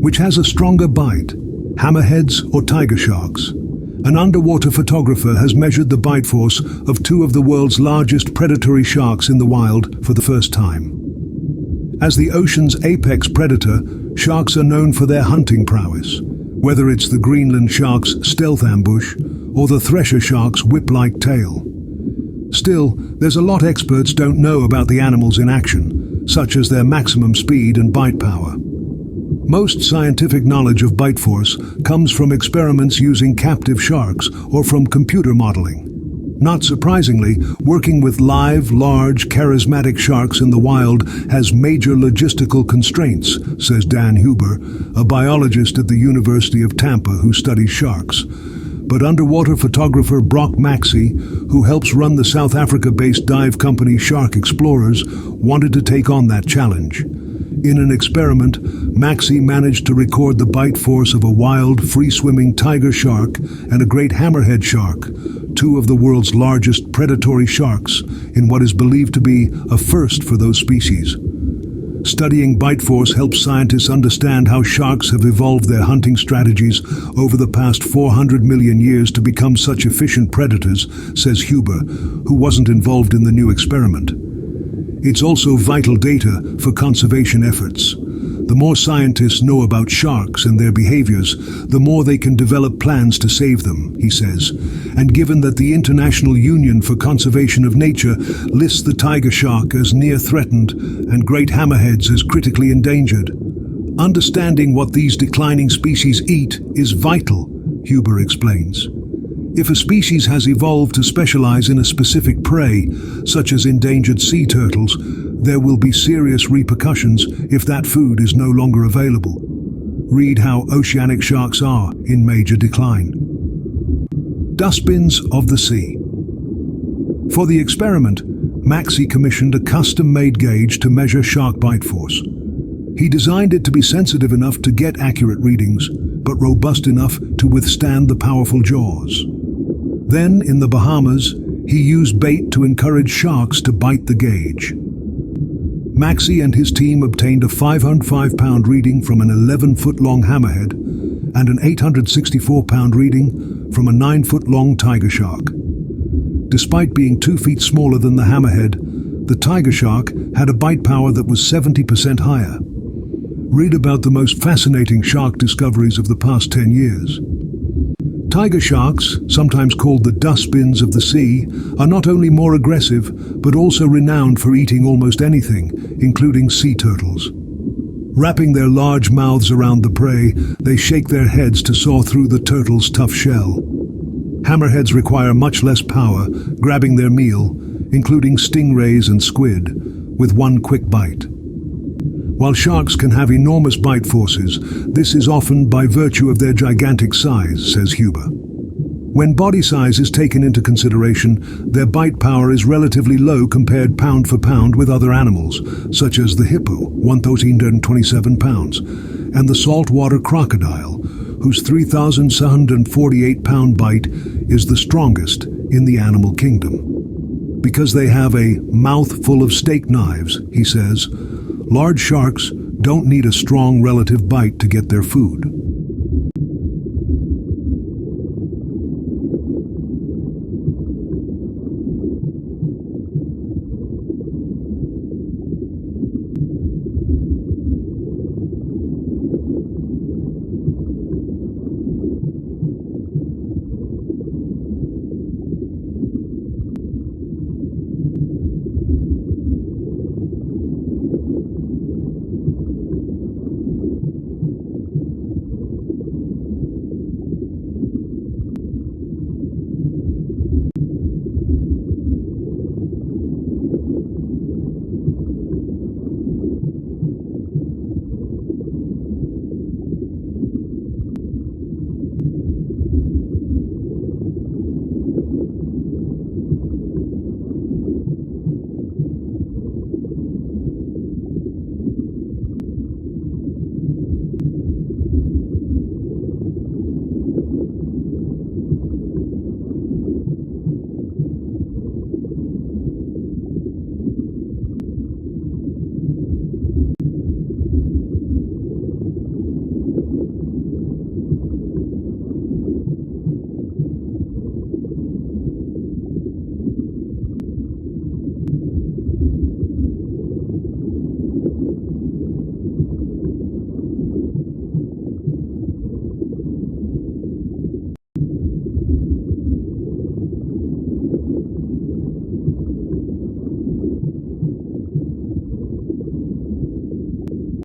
Which has a stronger bite, hammerheads or tiger sharks? An underwater photographer has measured the bite force of two of the world's largest predatory sharks in the wild for the first time. As the ocean's apex predator, sharks are known for their hunting prowess, whether it's the Greenland shark's stealth ambush or the thresher shark's whip-like tail. Still, there's a lot experts don't know about the animals in action, such as their maximum speed and bite power. Most scientific knowledge of bite force comes from experiments using captive sharks or from computer modeling. Not surprisingly, working with live, large, charismatic sharks in the wild has major logistical constraints, says Dan Huber, a biologist at the University of Tampa who studies sharks. But underwater photographer Brock Maxey, who helps run the South Africa-based dive company Shark Explorers, wanted to take on that challenge. In an experiment, Maxey managed to record the bite force of a wild, free-swimming tiger shark and a great hammerhead shark, two of the world's largest predatory sharks, in what is believed to be a first for those species. Studying bite force helps scientists understand how sharks have evolved their hunting strategies over the past 400 million years to become such efficient predators, says Huber, who wasn't involved in the new experiment. It's also vital data for conservation efforts. The more scientists know about sharks and their behaviors, the more they can develop plans to save them, he says. And given that the International Union for Conservation of Nature lists the tiger shark as near threatened and great hammerheads as critically endangered, understanding what these declining species eat is vital, Huber explains. If a species has evolved to specialize in a specific prey, such as endangered sea turtles, there will be serious repercussions if that food is no longer available. Read how oceanic sharks are in major decline. Dustbins of the sea. For the experiment, Maxey commissioned a custom-made gauge to measure shark bite force. He designed it to be sensitive enough to get accurate readings, but robust enough to withstand the powerful jaws. Then, in the Bahamas, he used bait to encourage sharks to bite the gauge. Maxey and his team obtained a 505-pound reading from an 11-foot-long hammerhead and an 864-pound reading from a 9-foot-long tiger shark. Despite being 2 feet smaller than the hammerhead, the tiger shark had a bite power that was 70% higher. Read about the most fascinating shark discoveries of the past 10 years. Tiger sharks, sometimes called the dustbins of the sea, are not only more aggressive, but also renowned for eating almost anything, including sea turtles. Wrapping their large mouths around the prey, they shake their heads to saw through the turtle's tough shell. Hammerheads require much less power, grabbing their meal, including stingrays and squid, with one quick bite. While sharks can have enormous bite forces, this is often by virtue of their gigantic size, says Huber. When body size is taken into consideration, their bite power is relatively low compared pound for pound with other animals, such as the hippo, 1,327 pounds, and the saltwater crocodile, whose 3,748-pound bite is the strongest in the animal kingdom. Because they have a mouth full of steak knives, he says, large sharks don't need a strong relative bite to get their food.